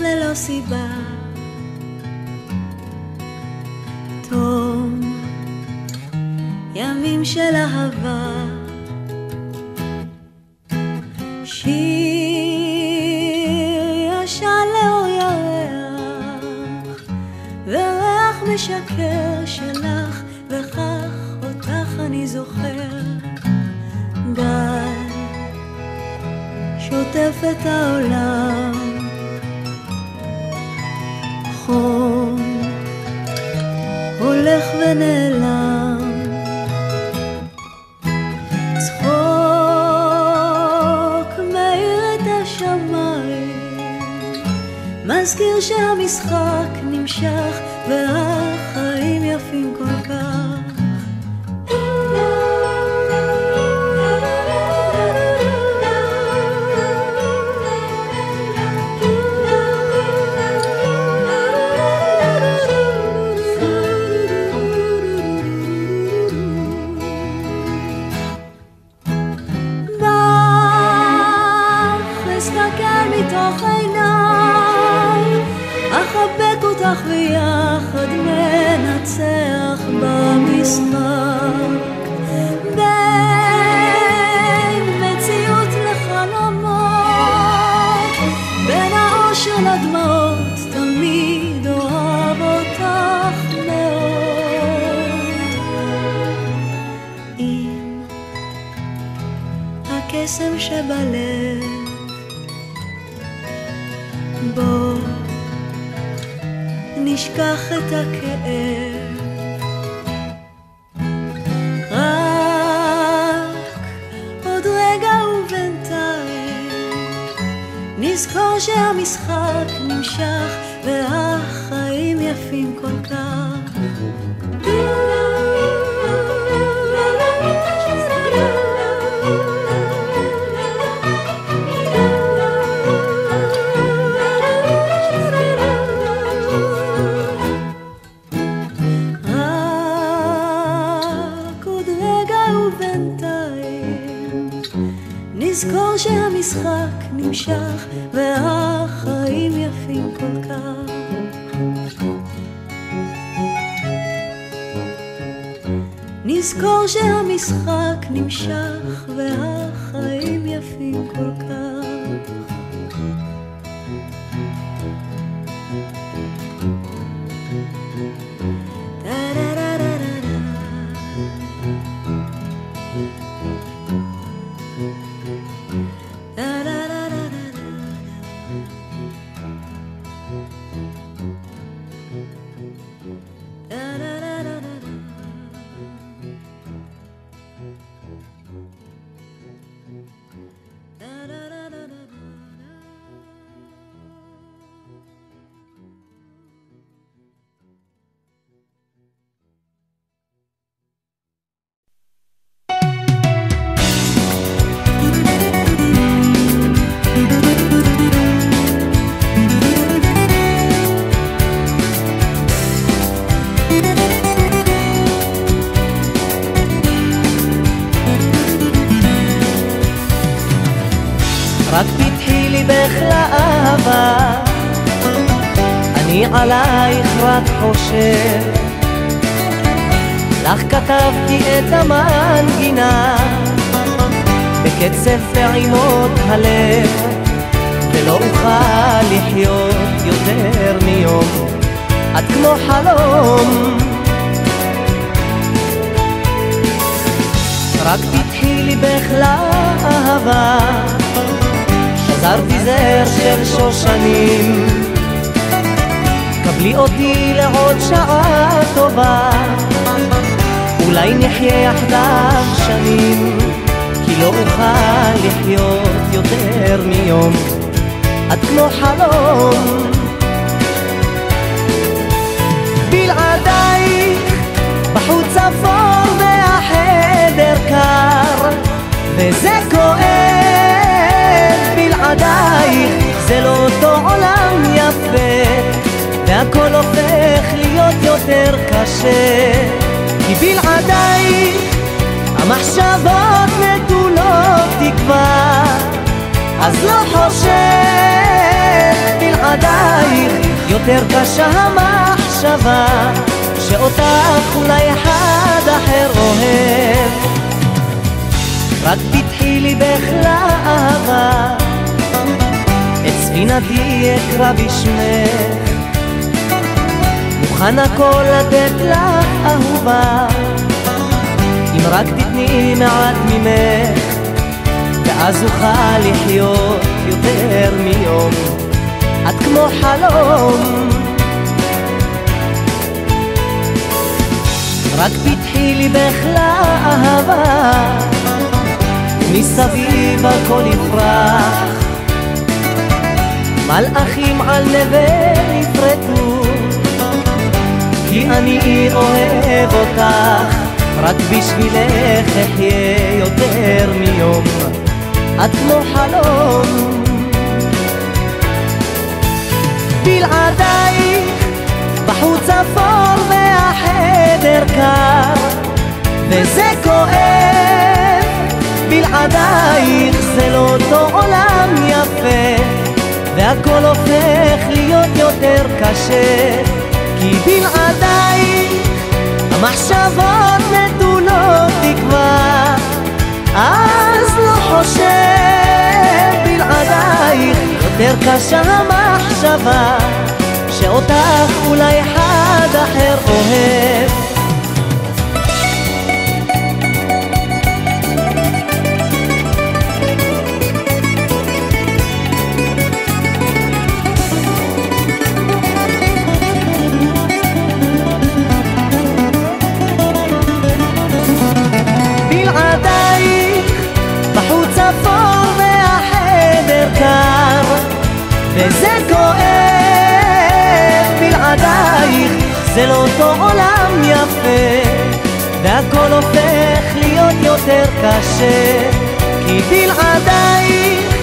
ללא סיבה. תום ימים של אהבה, שיר ישן לאור ירח, וריח משקר שלך, וכך אותך אני זוכר. גל שוטף את העולם, חום הולך ונעלם, צחוק מאיר את השמיים, מזכיר שהמשחק נמשך והחיים יפים כל כך. אחבק אותך ויחד מנצח במשחק, בין מציאות לחלומות, בין האושר לדמעות, תמיד אוהב אותך מאוד. עם הקסם שבלב, בוא נשכח את הכאב, רק עוד רגע ובינתיים נזכור שהמשחק נמשך והחיים יפים כל כך. נזכור שהמשחק נמשך והחיים יפים כל כך. נזכור שהמשחק נמשך והחיים יפים כל כך. רק פתחי ליבך לאהבה, אני עלייך רק חושב, לך כתבתי את המנגינה בקצב פעימות הלב, ולא אוכל לחיות יותר מיום, את כמו חלום. רק פתחי ליבך לאהבה, שזרתי זר של שושנים, קבלי אותי לעוד שעה טובה, אולי נחיה יחדיו שנים, כי לא אוכל לחיות יותר מיום, את כמו חלום. בלעדייך בחוץ אפור והחדר קר, וזה כואב. בלעדייך זה לא אותו עולם יפה, והכל הופך להיות יותר קשה, כי בלעדייך המחשבות נטולות תקווה, אז לא חושב. בלעדייך יותר קשה המחשבה שאותך אולי אחד אחר אוהב. רק פתחי לי לאהבה, את ספינתי אקרא בשמך, מוכן הכל לתת לך אהובה, אם רק תתני מעט ממך, ואז אוכל לחיות יותר מיום, את כמו חלום. רק פתחי לי לאהבה, מסביב הכל יפרח, מלאכים על נבל יפרטו, כי אני אוהב אותך, רק בשבילך אחיה יותר מיום, את כמו חלום. בלעדייך בחוץ אפור והחדר קר, וזה כואב, בלעדייך זה לא אותו עולם יפה, והכל הופך להיות יותר קשה, כי בלעדייך המחשבות נטולות תקווה, אז לא חושב, בלעדייך יותר קשה המחשבה שאותך אולי אחד אחר אוהב. בחוץ אפור והחדר קר, וזה כואב, בלעדייך זה לא אותו עולם יפה, והכל הופך להיות יותר קשה, כי בלעדייך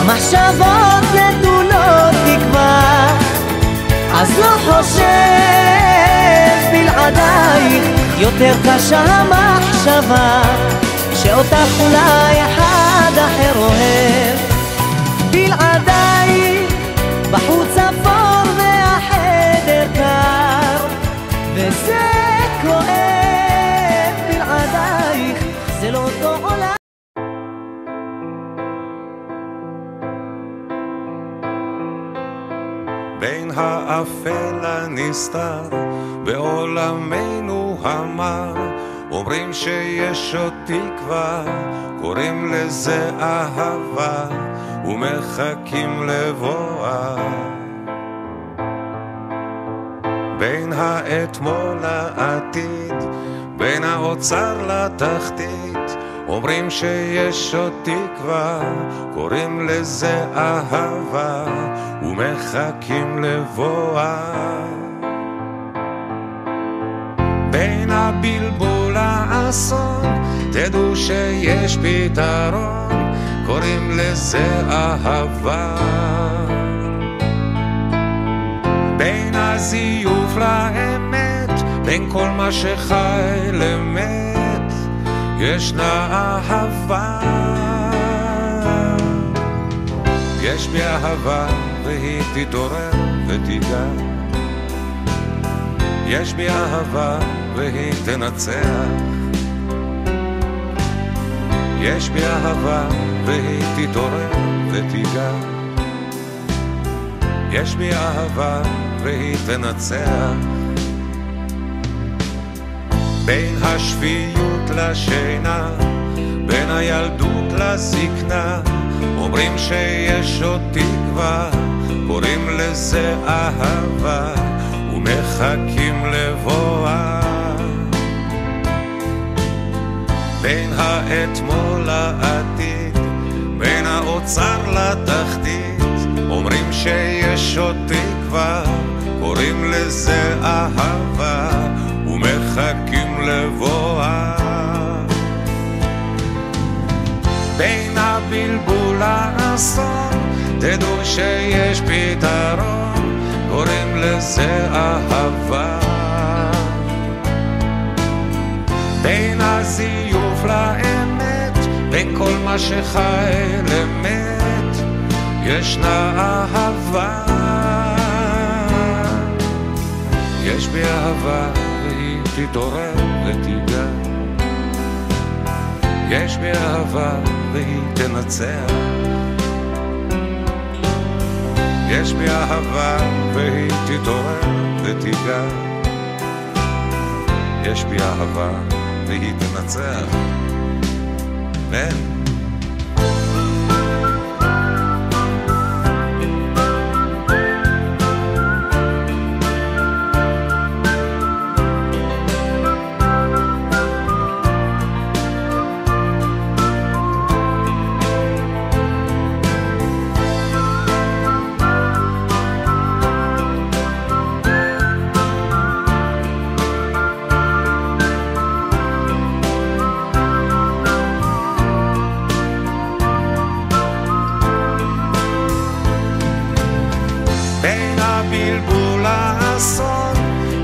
המחשבות נטולות תקווה, אז לא חושב, בלעדייך יותר קשה המחשבה שאותך אולי אחד אחר אוהב. בלעדייך בחוץ אפור והחדר קר, וזה כואב, בלעדייך זה לא אותו עולם. בין האפל הנסתר בעולמנו המר, אומרים שיש עוד תקווה, קוראים לזה אהבה, ומחכים לבואה. בין האתמול לעתיד, בין האוצר לתחתית, אומרים שיש עוד תקווה, קוראים לזה אהבה, ומחכים לבואה. בין הבלבול לאסון, תדעו שיש פתרון, קוראים לזה אהבה. בין הזיוף לאמת, בין כל מה שחי למת, ישנה אהבה. יש בי אהבה והיא תתעורר ותיגע, יש בי אהבה והיא תנצח, יש בי אהבה והיא תתעורר ותיגע, יש בי אהבה והיא תנצח. בין השפיות לשינה, בין הילדות לזקנה, אומרים שיש עוד תקווה, קוראים לזה אהבה, ומחכים לבואה. בין האתמול לעתיד, בין האוצר לתחתית, אומרים שיש עוד תקווה, קוראים לזה אהבה, ומחכים לבואה. בין הבלבול לאסון, תדעו שיש פתרון, קוראים לזה אהבה. בין הזיוף לאמת, בין כל מה שחי למת, ישנה אהבה, יש בי אהבה והיא תתעורר ותיגע, יש בי אהבה והיא תנצח, יש בי אהבה והיא תתעורר ותיגע, יש בי אהבה והיא תנצח. כן.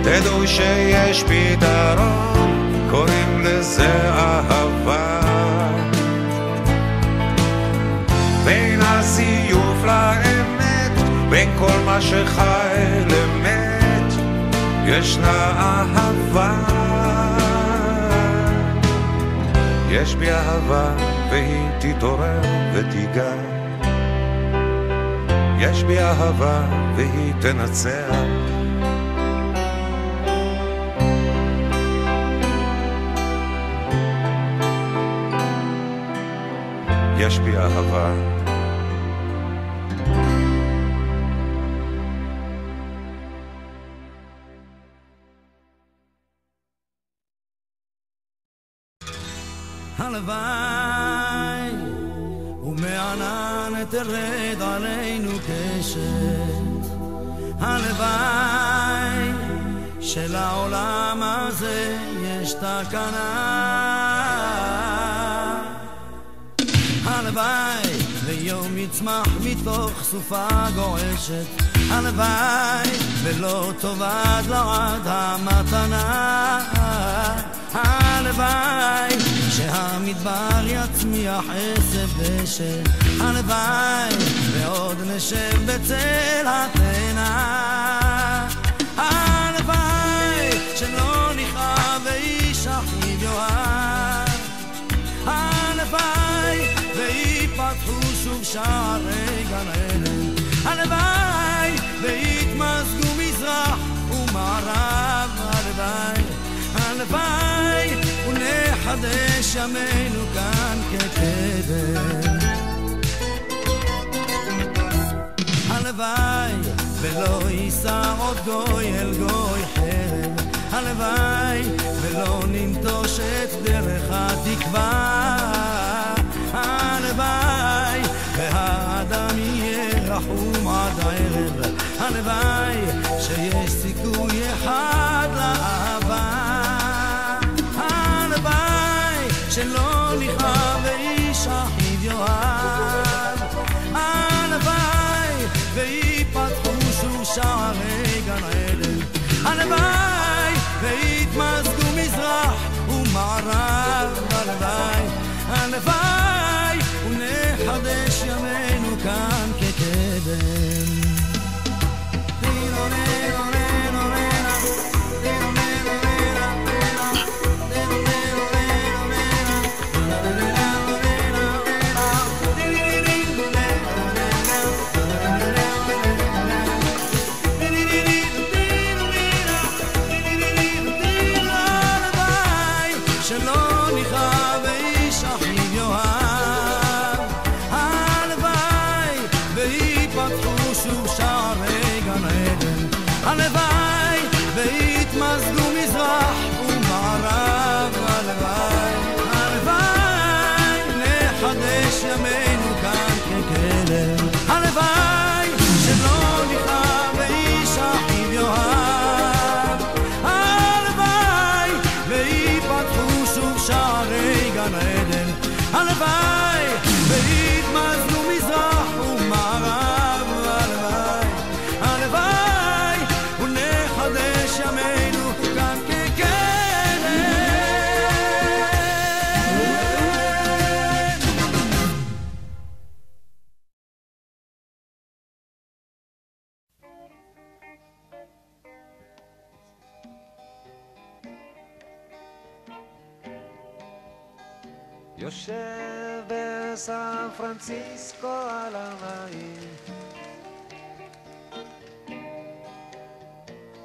תדעו שיש פתרון, קוראים לזה אהבה. בין הזיוף לאמת, בין כל מה שחי למת, ישנה אהבה. יש בי אהבה והיא תתעורר ותיגע, יש בי אהבה והיא תנצח, יש בי אהבה. הלוואי ומענן תרד עלינו קשת, הלוואי שלעולם הזה יש תקנה, הלוואי ויום יצמח מתוך סופה גועשת, הלוואי ולא תאבד לעד המתנה, הלוואי שהמדבר יצמיח עשב דשא, הלוואי ועוד נשב בצל התאנה, הלוואי שלא נכאב ואיש אחיו יאהב, הלוואי ויפתחו שוב שערי גן עדן, הלוואי ויתמזגו מזרח ומערב, הלוואי, הלוואי ונחדש ימינו כאן כקדם, הלוואי ולא יישא עוד גוי אל גוי חרב, הלוואי ולא ננטוש את דרך התקווה, הלוואי והאדם יהיה רחום עד הערב, הלוואי שיש סיכוי אחד לאהבה, הלוואי שלא נכאב ואיש אחיו יאהב, הלוואי ויפתחו שוב שערי גן עדן, הלוואי ויתמזגו מזרח ומערב, הלוואי, הלוואי ונחדש ימינו כאן כקדם. שלא נכאב ואיש אחיו יאהב, יושב בסן פרנסיסקו על המים,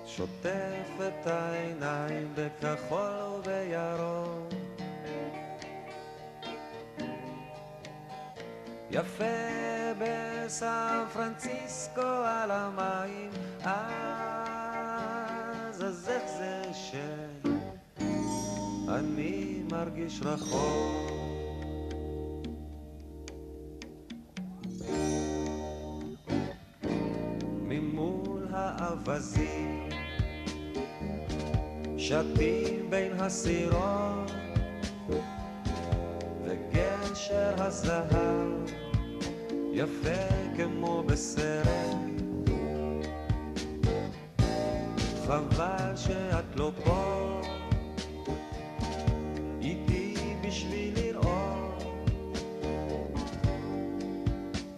שוטף את העיניים בכחול ובירוק, יפה בסן פרנסיסקו על המים, אז איך זה שאני מרגיש רחוק? ממול האבזים שתים בין הסירות וגשר הזהב יפה כמו בסרט, חבל שאת לא פה איתי בשביל לראות,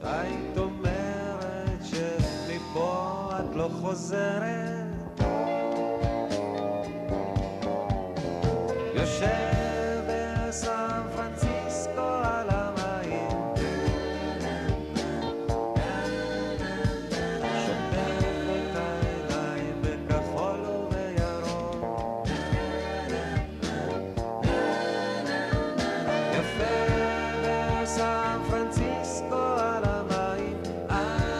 היית אומרת שמפה את לא חוזרת, יושב בסן פרנסיסקו על המים, שוטף את העיניים בכחול ובירוק, יפה בסן פרנסיסקו על המים, אז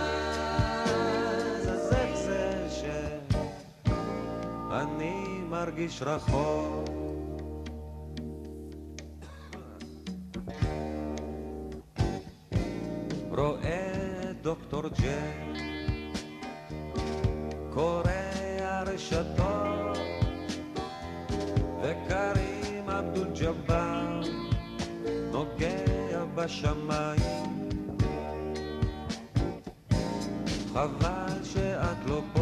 איך זה שאני מרגיש רחוק? רואה דוקטור ג'ק קורא הרשתות וקרים אבדול ג'אבר נוגע בשמיים, חבל שאת לא פה